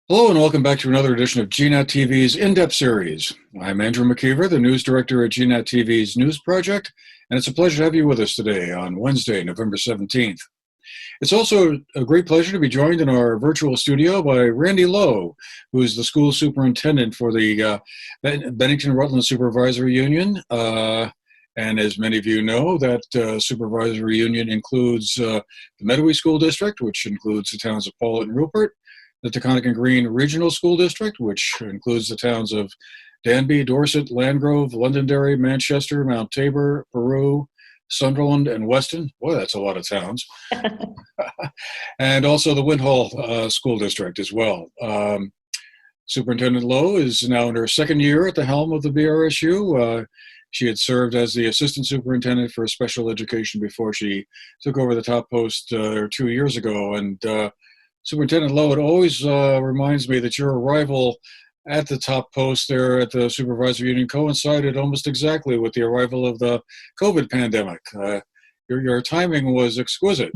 Hello and welcome back to another edition of GNAT-TV's In-Depth Series. I'm Andrew McKeever, the news director at GNAT-TV's News Project, and it's a pleasure to have you with us today on Wednesday, November 17th. It's also a great pleasure to be joined in our virtual studio by Randi Lowe, who is the school superintendent for the Bennington Rutland Supervisory Union. And as many of you know, that supervisory union includes the Medway School District, which includes the towns of Paulet and Rupert, the Taconic and Green Regional School District, which includes the towns of Danby, Dorset, Landgrove, Londonderry, Manchester, Mount Tabor, Peru, Sunderland, and Weston. Boy, that's a lot of towns. And also the Windhall School District as well. Superintendent Lowe is now in her second year at the helm of the BRSU. She had served as the assistant superintendent for special education before she took over the top post 2 years ago. And Superintendent Lowe, it always reminds me that your arrival at the top post there at the Supervisory Union coincided almost exactly with the arrival of the COVID pandemic. Your timing was exquisite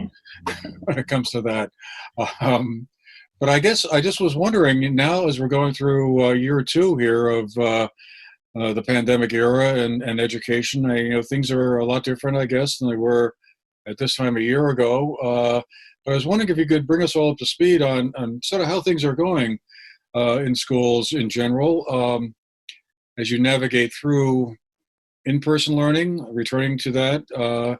when it comes to that. But I guess I just was wondering now, as we're going through year two here of the pandemic era and education, things are a lot different, I guess, than they were at this time a year ago. But I was wondering if you could bring us all up to speed on sort of how things are going in schools in general as you navigate through in-person learning, returning to that,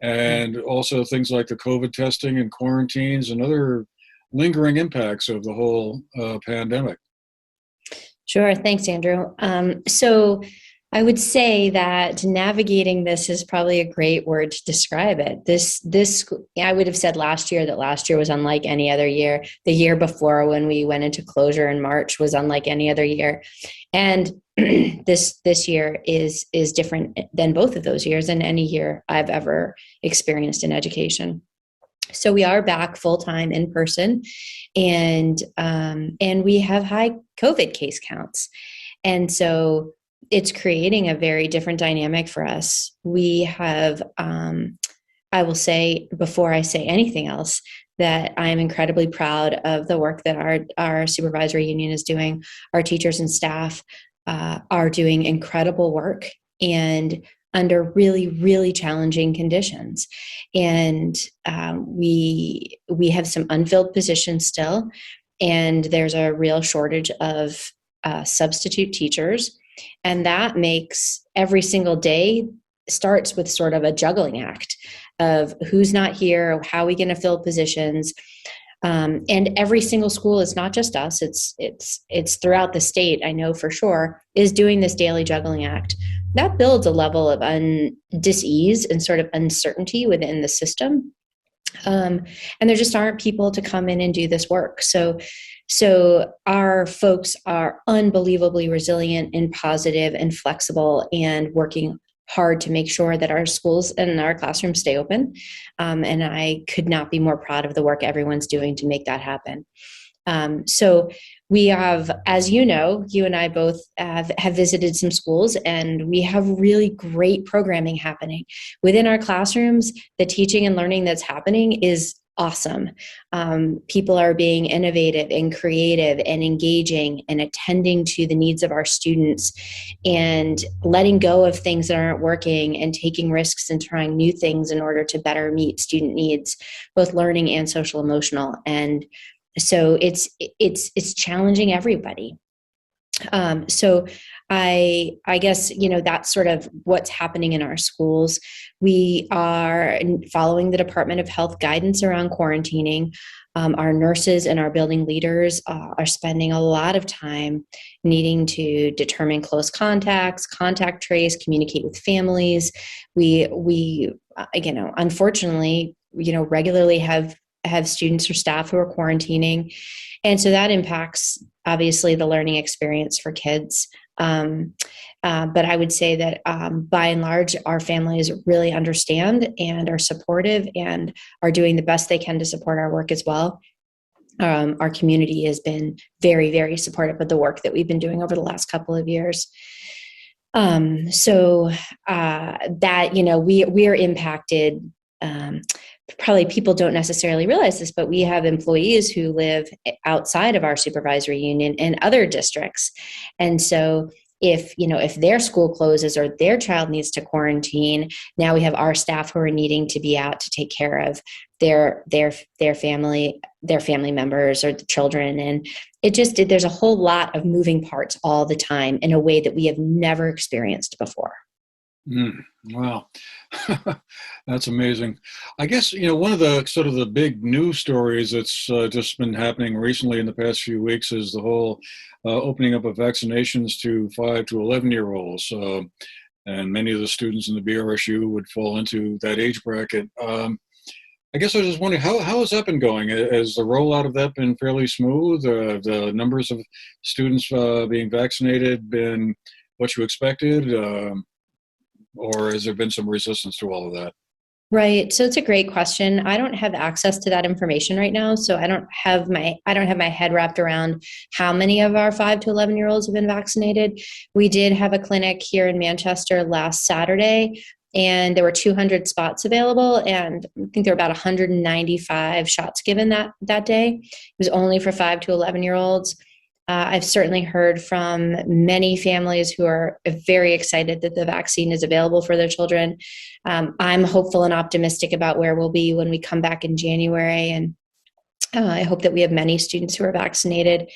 and also things like the COVID testing and quarantines and other lingering impacts of the whole pandemic. Sure. Thanks, Andrew. So I would say that navigating this is probably a great word to describe it. I would have said last year that last year was unlike any other year. The year before, when we went into closure in March, was unlike any other year. And this year is different than both of those years and any year I've ever experienced in education. So we are back full-time in person, and we have high COVID case counts. And so it's creating a very different dynamic for us. We have, I will say, before I say anything else, that I am incredibly proud of the work that our supervisory union is doing. Our teachers and staff are doing incredible work and under really, really challenging conditions. And we have some unfilled positions still, and there's a real shortage of substitute teachers. And that makes every single day starts with sort of a juggling act of who's not here, how are we going to fill positions. And every single school, it's not just us, it's throughout the state, I know for sure, is doing this daily juggling act. That builds a level of dis-ease and sort of uncertainty within the system. And there just aren't people to come in and do this work. So our folks are unbelievably resilient and positive and flexible and working hard to make sure that our schools and our classrooms stay open. And I could not be more proud of the work everyone's doing to make that happen. So we have, as you know, you and I both have visited some schools, and we have really great programming happening. Within our classrooms, the teaching and learning that's happening is awesome. People are being innovative and creative and engaging and attending to the needs of our students and letting go of things that aren't working and taking risks and trying new things in order to better meet student needs, both learning and social emotional. And so it's challenging everybody. So I guess, that's sort of what's happening in our schools. We are following the Department of Health guidance around quarantining. Our nurses and our building leaders are spending a lot of time needing to determine close contacts, contact trace, communicate with families. We unfortunately, regularly have students or staff who are quarantining. And so that impacts, obviously, the learning experience for kids. But I would say that by and large, our families really understand and are supportive and are doing the best they can to support our work as well. Our community has been very, very supportive of the work that we've been doing over the last couple of years. We are impacted probably people don't necessarily realize this, but we have employees who live outside of our supervisory union in other districts. And so if their school closes or their child needs to quarantine, now we have our staff who are needing to be out to take care of their family members or the children. And there's a whole lot of moving parts all the time in a way that we have never experienced before. Wow. That's amazing. I guess, one of the sort of the big news stories that's just been happening recently in the past few weeks is the whole opening up of vaccinations to 5 to 11-year-olds. And many of the students in the BRSU would fall into that age bracket. I guess I was just wondering, how has that been going? Has the rollout of that been fairly smooth? The numbers of students being vaccinated been what you expected? Or has there been some resistance to all of that? Right. So it's a great question. I don't have access to that information right now. So I don't have my head wrapped around how many of our 5 to 11-year-olds have been vaccinated. We did have a clinic here in Manchester last Saturday, and there were 200 spots available. And I think there were about 195 shots given that day. It was only for 5 to 11-year-olds. I've certainly heard from many families who are very excited that the vaccine is available for their children. I'm hopeful and optimistic about where we'll be when we come back in January. And I hope that we have many students who are vaccinated.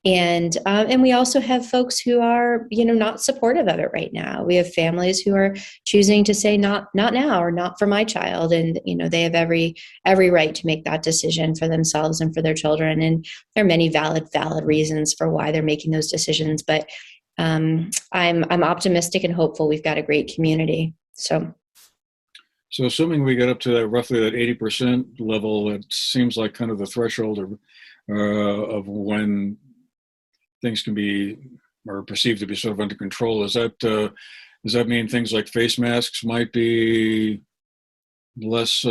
And we also have folks who are, not supportive of it right now. We have families who are choosing to say not now or not for my child, and they have every right to make that decision for themselves and for their children. And there are many valid reasons for why they're making those decisions. But I'm optimistic and hopeful. We've got a great community. So assuming we get up to that roughly that 80% level, it seems like kind of the threshold of when things can be or perceived to be sort of under control. Does that mean things like face masks might be less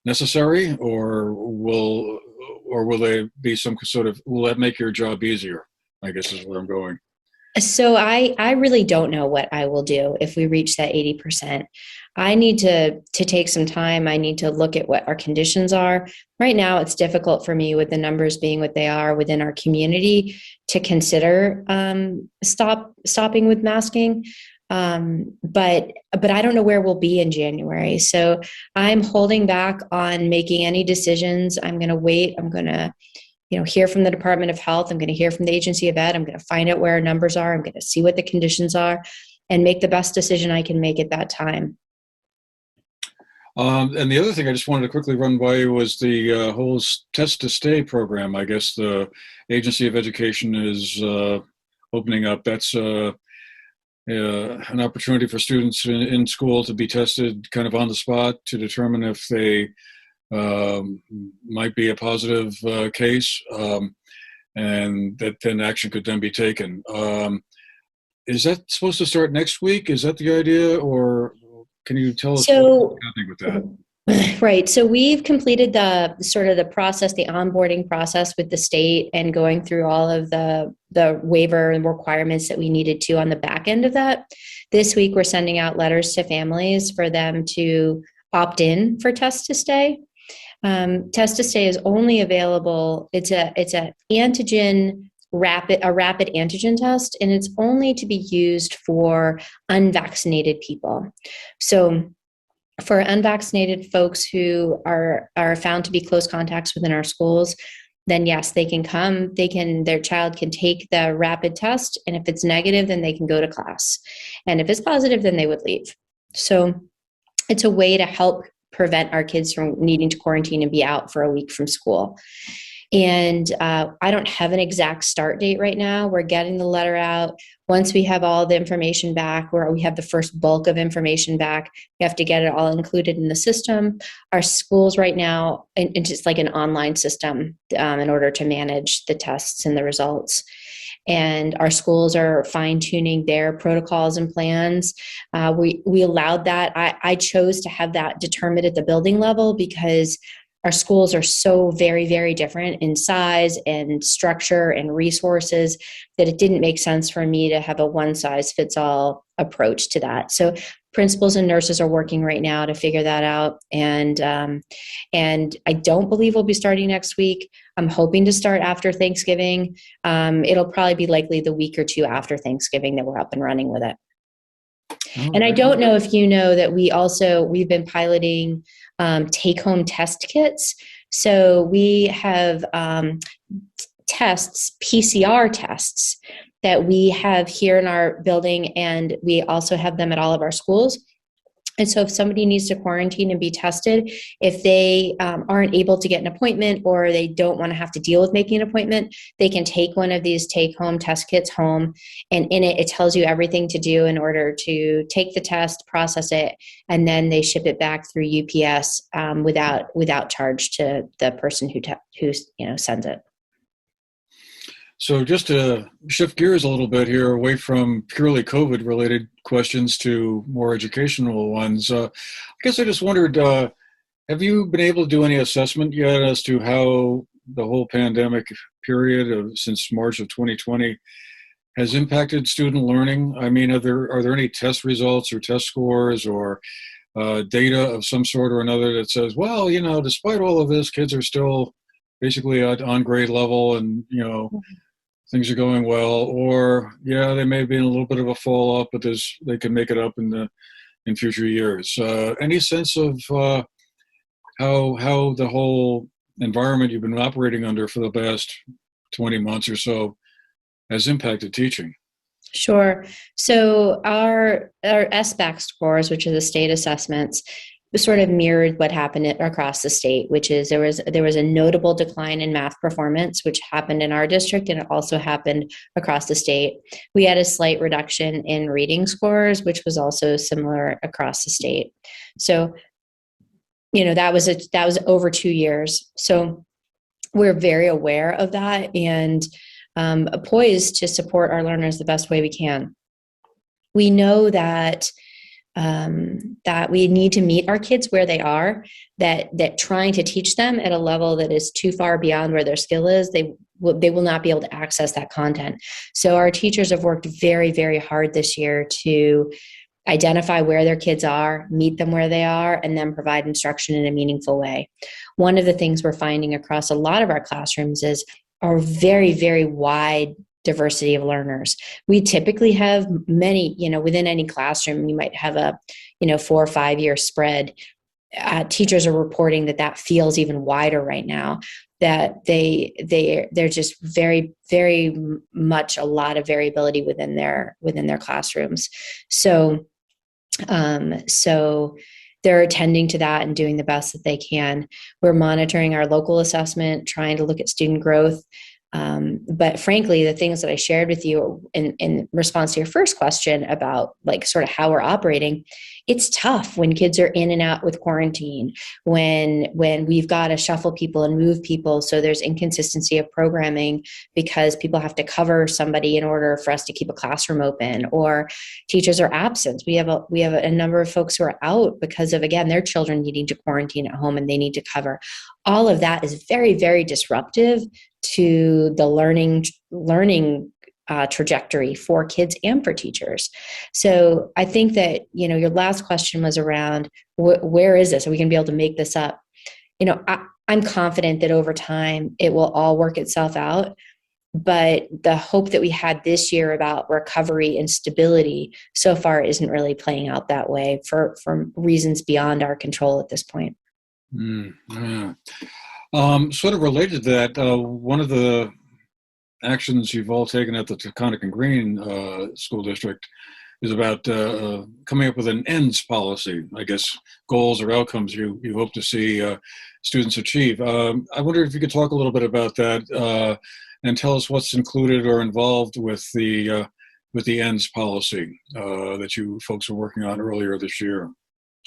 necessary, or will they be some sort of, will that make your job easier, I guess is where I'm going. So I really don't know what I will do if we reach that 80%. I need to take some time. I need to look at what our conditions are. Right now, it's difficult for me with the numbers being what they are within our community to consider stopping with masking. But I don't know where we'll be in January. So I'm holding back on making any decisions. I'm going to wait. I'm going to hear from the Department of Health. I'm going to hear from the Agency of Ed. I'm going to find out where our numbers are. I'm going to see what the conditions are and make the best decision I can make at that time. And the other thing I just wanted to quickly run by you was the whole test to stay program. I guess the Agency of Education is opening up. That's an opportunity for students in school to be tested kind of on the spot to determine if they might be a positive case, and that then action could then be taken. Is that supposed to start next week? Is that the idea, or can you tell us what's happening with that? Right. So we've completed the process, the onboarding process with the state, and going through all of the waiver and requirements that we needed to on the back end of that. This week, we're sending out letters to families for them to opt in for Test to Stay. Test to Stay is only available. It's a rapid antigen test, and it's only to be used for unvaccinated people. So for unvaccinated folks who are found to be close contacts within our schools, then yes, they can come. Their child can take the rapid test, and if it's negative, then they can go to class. And if it's positive, then they would leave. So it's a way to help prevent our kids from needing to quarantine and be out for a week from school. And I don't have an exact start date right now. We're getting the letter out. Once we have all the information back, or we have the first bulk of information back, we have to get it all included in the system. Our schools right now, and it's like an online system in order to manage the tests and the results. And our schools are fine-tuning their protocols and plans. We allowed that. I chose to have that determined at the building level because our schools are so very, very different in size and structure and resources that it didn't make sense for me to have a one-size-fits-all approach to that. So Principals and nurses are working right now to figure that out. And I don't believe we'll be starting next week. I'm hoping to start after Thanksgiving. It'll probably be likely the week or two after Thanksgiving that we're up and running with it. And I don't know if you know that we've been piloting take-home test kits. So we have tests, PCR tests, that we have here in our building, and we also have them at all of our schools. And so if somebody needs to quarantine and be tested, if they aren't able to get an appointment or they don't want to have to deal with making an appointment, they can take one of these take-home test kits home. And in it, it tells you everything to do in order to take the test, process it, and then they ship it back through UPS without charge to the person who sends it. So just to shift gears a little bit here, away from purely COVID-related questions to more educational ones, I guess I just wondered, have you been able to do any assessment yet as to how the whole pandemic period since March of 2020 has impacted student learning? I mean, are there any test results or test scores or data of some sort or another that says, well, despite all of this, kids are still basically on grade level and, things are going well, or they may be in a little bit of a fall off, but they can make it up in future years. Any sense of how the whole environment you've been operating under for the past 20 months or so has impacted teaching? Sure. So our SBAC scores, which are the state assessments, sort of mirrored what happened across the state, which is there was a notable decline in math performance, which happened in our district, and it also happened across the state. We had a slight reduction in reading scores, which was also similar across the state. So, that was over 2 years. So we're very aware of that and poised to support our learners the best way we can. We know that we need to meet our kids where they are, that trying to teach them at a level that is too far beyond where their skill is, they will not be able to access that content. So our teachers have worked very, very hard this year to identify where their kids are, meet them where they are, and then provide instruction in a meaningful way. One of the things we're finding across a lot of our classrooms is a very, very wide diversity of learners. We typically have many, within any classroom, you might have a, 4 or 5 year spread. Teachers are reporting that feels even wider right now, that they're just very, very much a lot of variability within their classrooms. So they're attending to that and doing the best that they can. We're monitoring our local assessment, trying to look at student growth. But frankly, the things that I shared with you in response to your first question about sort of how we're operating, it's tough when kids are in and out with quarantine, when we've got to shuffle people and move people. So there's inconsistency of programming because people have to cover somebody in order for us to keep a classroom open, or teachers are absent. We have a number of folks who are out because of, again, their children needing to quarantine at home and they need to cover. All of that is very, very disruptive to the learning trajectory for kids and for teachers. So I think that, your last question was around where is this? Are we going to be able to make this up? I'm confident that over time it will all work itself out. But the hope that we had this year about recovery and stability so far isn't really playing out that way for reasons beyond our control at this point. Yeah. Sort of related to that, one of the actions you've all taken at the Taconic and Green School District is about coming up with an ends policy, I guess, goals or outcomes you hope to see students achieve. I wonder if you could talk a little bit about that and tell us what's included or involved with the ends policy that you folks were working on earlier this year.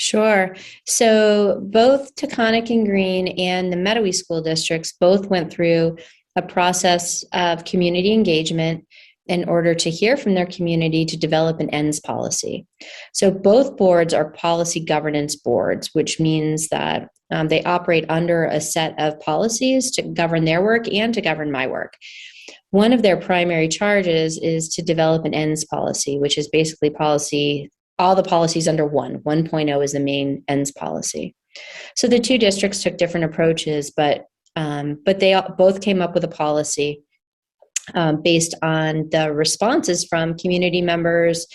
Sure. So both Taconic and Green and the Meadowy school districts both went through a process of community engagement in order to hear from their community to develop an ends policy. So both boards are policy governance boards, which means that they operate under a set of policies to govern their work and to govern my work. One of their primary charges is to develop an ends policy, which is basically policy all the policies under 1.0 is the main ends policy. So the two districts took different approaches, but they both came up with a policy based on the responses from community members,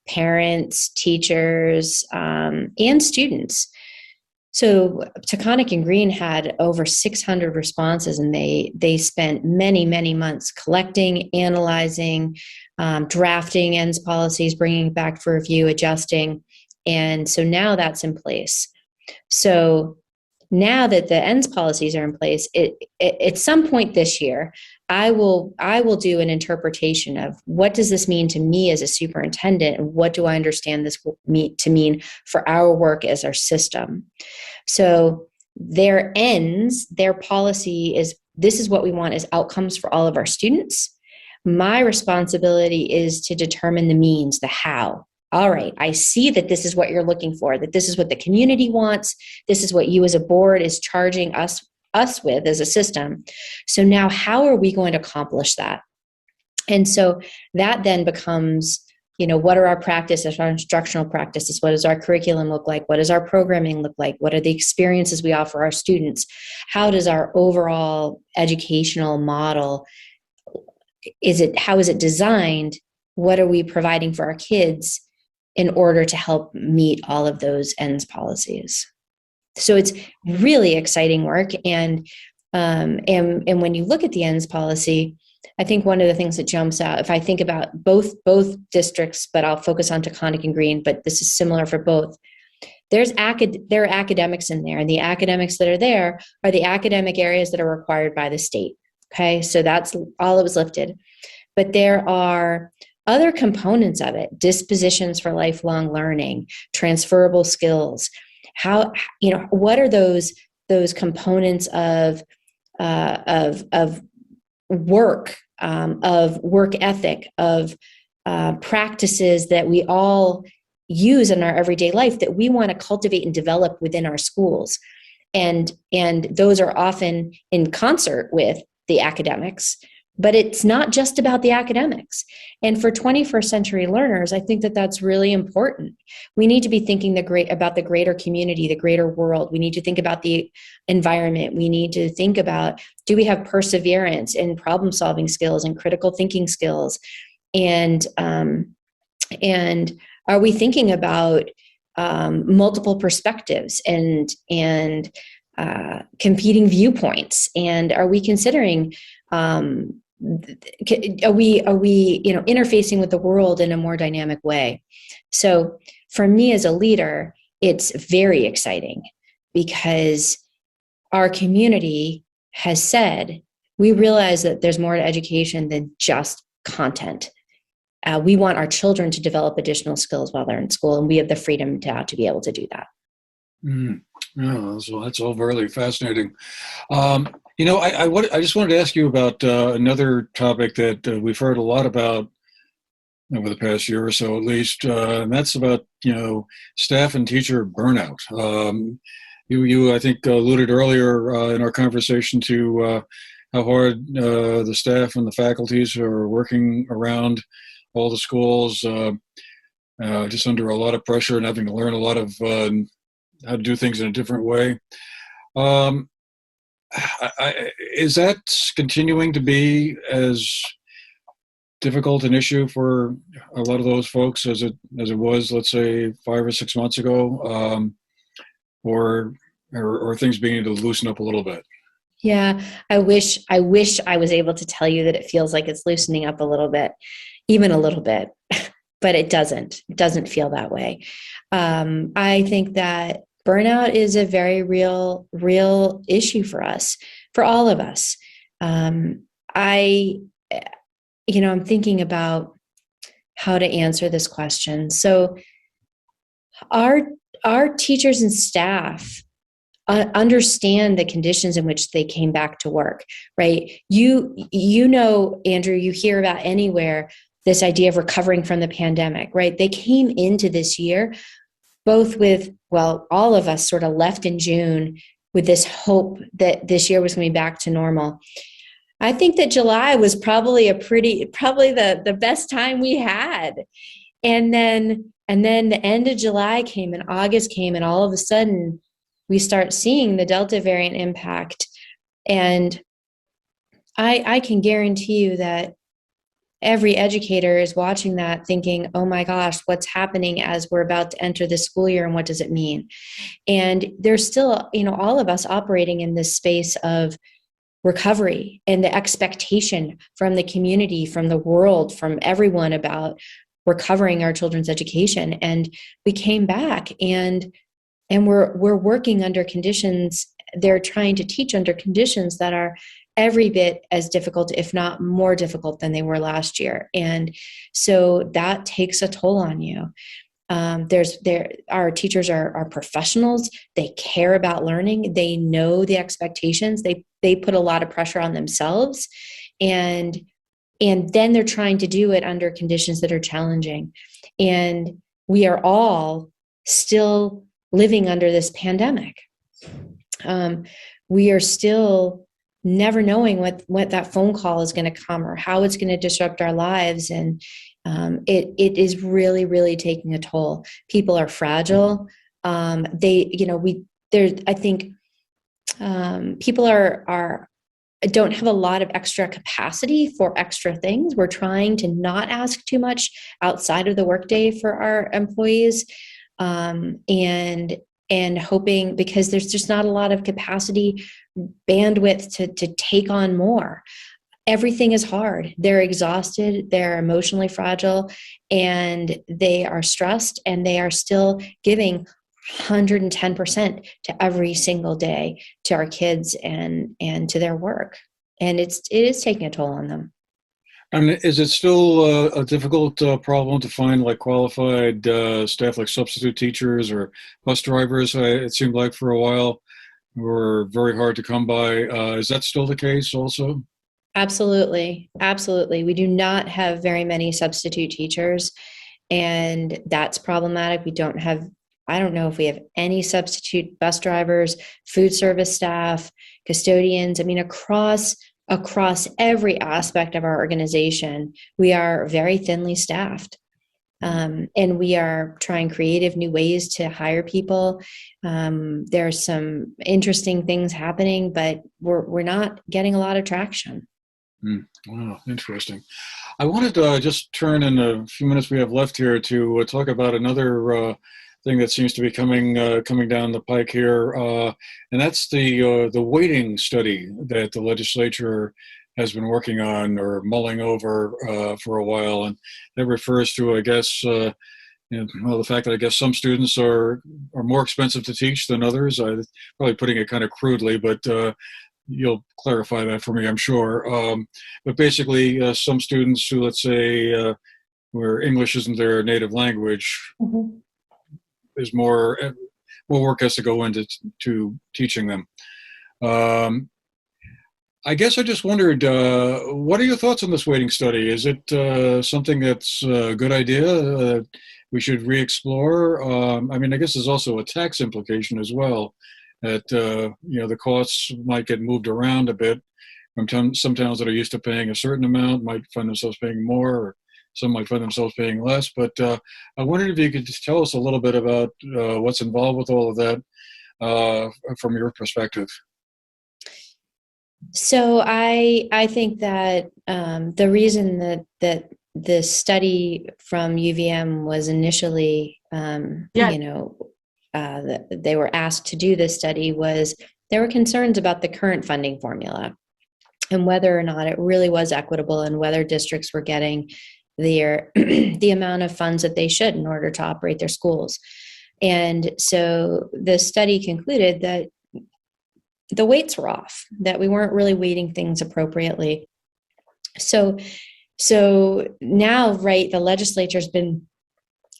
parents, teachers, and students. So Taconic and Green had over 600 responses, and they spent many, many months collecting, analyzing, drafting ends policies, bringing it back for review, adjusting. And so now that's in place. So now that the ends policies are in place, at some point this year, I will do an interpretation of what does this mean to me as a superintendent, and what do I understand this to mean for our work as our system. So their ends, their policy is, this is what we want as outcomes for all of our students. My responsibility is to determine the means, the how. All right, I see that this is what you're looking for, that this is what the community wants. This is what you as a board is charging us with as a system. So now how are we going to accomplish that? And so that then becomes, what are our practices, our instructional practices? What does our curriculum look like? What does our programming look like? What are the experiences we offer our students? How does our overall educational model, how is it designed? What are we providing for our kids in order to help meet all of those ends policies? So it's really exciting work. And when you look at the ends policy, I think one of the things that jumps out, if I think about both districts, but I'll focus on Taconic and Green, but this is similar for both. There are academics in there, and the academics that are there are the academic areas that are required by the state. Okay, so that's all that was lifted. But there are other components of it: dispositions for lifelong learning, transferable skills. How, what are those components of work, of work ethic, of practices that we all use in our everyday life that we want to cultivate and develop within our schools? And those are often in concert with the academics, but it's not just about the academics. And for 21st century learners, I think that that's really important. We need to be thinking about the greater community, the greater world. We need to think about the environment. We need to think about, do we have perseverance in problem solving skills and critical thinking skills? And are we thinking about multiple perspectives and competing viewpoints? And are we considering, are we interfacing with the world in a more dynamic way? So for me as a leader, it's very exciting because our community has said, we realize that there's more to education than just content. We want our children to develop additional skills while they're in school, and we have the freedom to be able to do that. Yeah, so that's all very fascinating. I just wanted to ask you about another topic that we've heard a lot about over the past year or so, at least, and that's about staff and teacher burnout. You I think alluded earlier in our conversation to how hard the staff and the faculties are working around all the schools, just under a lot of pressure and having to learn a lot of how to do things in a different way. Is that continuing to be as difficult an issue for a lot of those folks as it was, let's say, 5 or 6 months ago, or things beginning to loosen up a little bit? Yeah, I wish I was able to tell you that it feels like it's loosening up a little bit, even a little bit, but it doesn't. It doesn't feel that way. I think that burnout is a very real issue for us, for all of us. I'm thinking about how to answer this question. So our teachers and staff understand the conditions in which they came back to work, right? Andrew, you hear about anywhere this idea of recovering from the pandemic, right? They came into this year both with, all of us sort of left in June with this hope that this year was going to be back to normal. I think that July was probably the best time we had. And then And then the end of July came and August came, and all of a sudden we start seeing the Delta variant impact. And I can guarantee you that every educator is watching that thinking, oh my gosh, what's happening as we're about to enter the school year, and what does it mean? And there's still, all of us operating in this space of recovery and the expectation from the community, from the world, from everyone about recovering our children's education. And we came back and we're working under conditions. They're trying to teach under conditions that are every bit as difficult, if not more difficult than they were last year. And so that takes a toll on you. Our teachers are professionals. They care about learning. They know the expectations. They put a lot of pressure on themselves, and then they're trying to do it under conditions that are challenging. And we are all still living under this pandemic. We are still never knowing what that phone call is going to come or how it's going to disrupt our lives. And it is really, really taking a toll. People are fragile. I think people don't have a lot of extra capacity for extra things. We're trying to not ask too much outside of the workday for our employees, and hoping, because there's just not a lot of capacity, bandwidth to take on more. Everything is hard. They're exhausted, they're emotionally fragile, and they are stressed, and they are still giving 110% to every single day to our kids and to their work. And it is taking a toll on them. And is it still a difficult problem to find like qualified staff, like substitute teachers or bus drivers? It seemed like for a while were very hard to come by. Is that still the case also? Absolutely. Absolutely. We do not have very many substitute teachers, and that's problematic. I don't know if we have any substitute bus drivers, food service staff, custodians. I mean, across every aspect of our organization, we are very thinly staffed. And we are trying creative new ways to hire people. There are some interesting things happening, but we're not getting a lot of traction. Wow, interesting. I wanted to just turn in a few minutes we have left here to talk about another thing that seems to be coming down the pike here, and that's the weighting study that the legislature has been working on or mulling over for a while, and that refers to, I guess, the fact that I guess some students are more expensive to teach than others. I'm probably putting it kind of crudely, but you'll clarify that for me, I'm sure. But basically, some students who, let's say, where English isn't their native language, Mm-hmm. there's more work has to go into teaching them. I guess I just wondered, what are your thoughts on this weighting study? Is it something that's a good idea we should re-explore? I mean, I guess there's also a tax implication as well, that the costs might get moved around a bit. Some towns that are used to paying a certain amount might find themselves paying more, or some might find themselves paying less. But I wondered if you could just tell us a little bit about what's involved with all of that from your perspective. So I think that the reason that the study from UVM was initially, they were asked to do this study was there were concerns about the current funding formula and whether or not it really was equitable, and whether districts were getting the amount of funds that they should in order to operate their schools. And so the study concluded that the weights were off, that we weren't really weighting things appropriately. So now, right, the legislature's been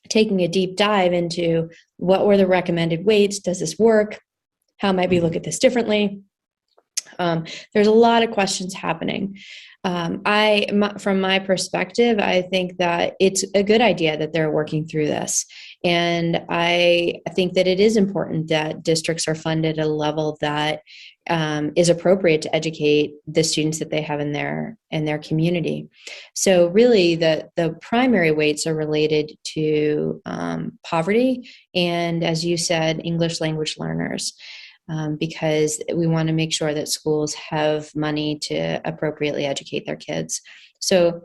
taking a deep dive into what were the recommended weights. Does this work? How might we look at this differently? There's a lot of questions happening. From my perspective, I think that it's a good idea that they're working through this. And I think that it is important that districts are funded at a level that is appropriate to educate the students that they have in their community. So really the primary weights are related to poverty and, as you said, English language learners. Because we want to make sure that schools have money to appropriately educate their kids. So,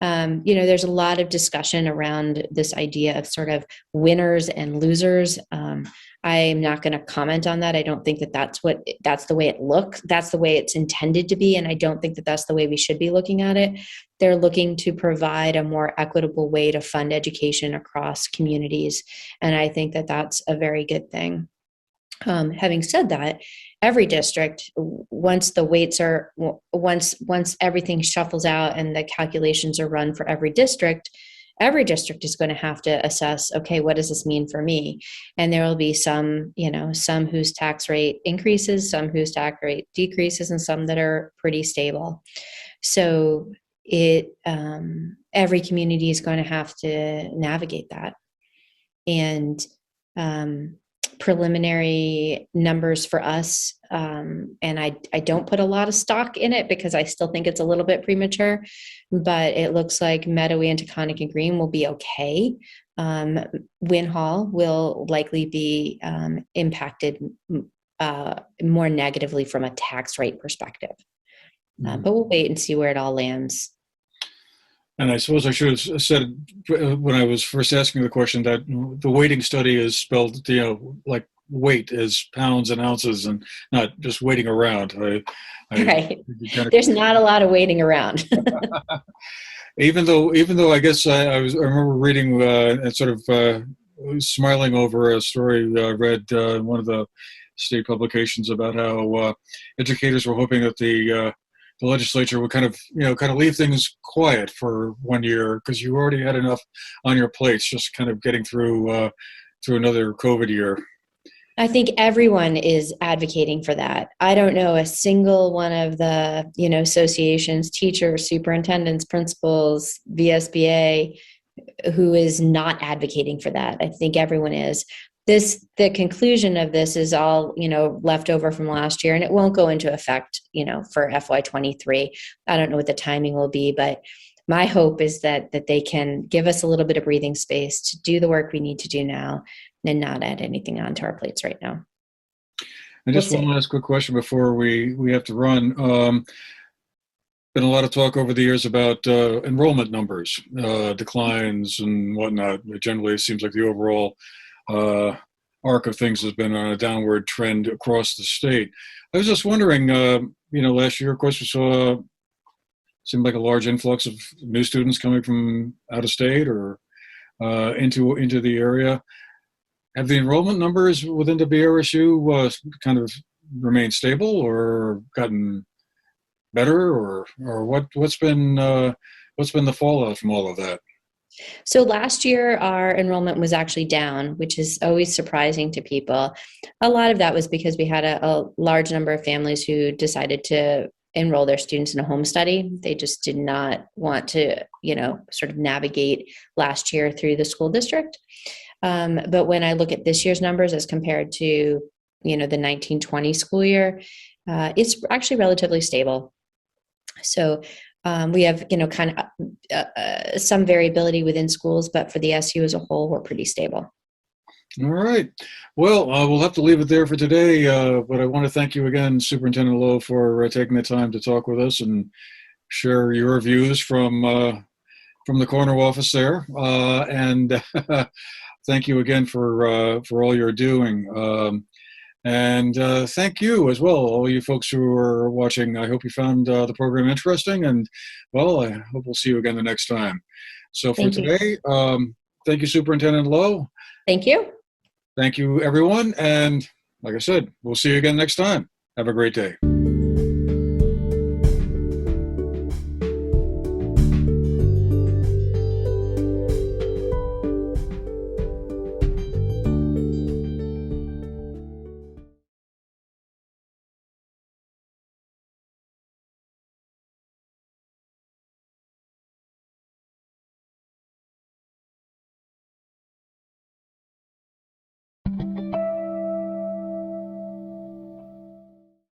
there's a lot of discussion around this idea of sort of winners and losers. I'm not going to comment on that. I don't think that that's the way it looks. That's the way it's intended to be. And I don't think that that's the way we should be looking at it. They're looking to provide a more equitable way to fund education across communities. And I think that that's a very good thing. Having said that, every district, once everything shuffles out and the calculations are run for every district is going to have to assess, okay, what does this mean for me? And there will be some whose tax rate increases, some whose tax rate decreases, and some that are pretty stable. So every community is going to have to navigate that. And preliminary numbers for us, and I don't put a lot of stock in it because I still think it's a little bit premature, but it looks like Meadowy and Taconic and Green will be okay. Win Hall will likely be impacted more negatively from a tax rate perspective, but we'll wait and see where it all lands. And I suppose I should have said when I was first asking the question that the weighting study is spelled, like weight is pounds and ounces and not just waiting around. Right. There's not a lot of waiting around. even though I guess I remember reading and sort of smiling over a story I read in one of the state publications about how educators were hoping that the legislature would kind of leave things quiet for 1 year because you already had enough on your plates just kind of getting through another COVID year. I think everyone is advocating for that. I don't know a single one of the, associations, teachers, superintendents, principals, VSBA, who is not advocating for that. I think everyone is. The conclusion of this is all, left over from last year, and it won't go into effect, for FY23. I don't know what the timing will be, but my hope is that they can give us a little bit of breathing space to do the work we need to do now and not add anything onto our plates right now. And just one last quick question before we have to run. Been a lot of talk over the years about enrollment numbers, declines and whatnot. Generally, it seems like the overall arc of things has been on a downward trend across the state. I was just wondering, last year, of course, we saw seemed like a large influx of new students coming from out of state or into the area. Have the enrollment numbers within the BRSU kind of remained stable or gotten better, or what's been the fallout from all of that? So last year, our enrollment was actually down, which is always surprising to people. A lot of that was because we had a large number of families who decided to enroll their students in a home study. They just did not want to, sort of navigate last year through the school district. But when I look at this year's numbers as compared to, the 1920 school year, it's actually relatively stable. So we have, kind of some variability within schools, but for the SU as a whole, we're pretty stable. All right. Well, we'll have to leave it there for today, but I want to thank you again, Superintendent Lowe, for taking the time to talk with us and share your views from the corner office there. And thank you again for all you're doing. And thank you as well, all you folks who are watching. I hope you found the program interesting, and well, I hope we'll see you again the next time. So for today, thank you, Superintendent Lowe. Thank you. Thank you, everyone. And like I said, we'll see you again next time. Have a great day.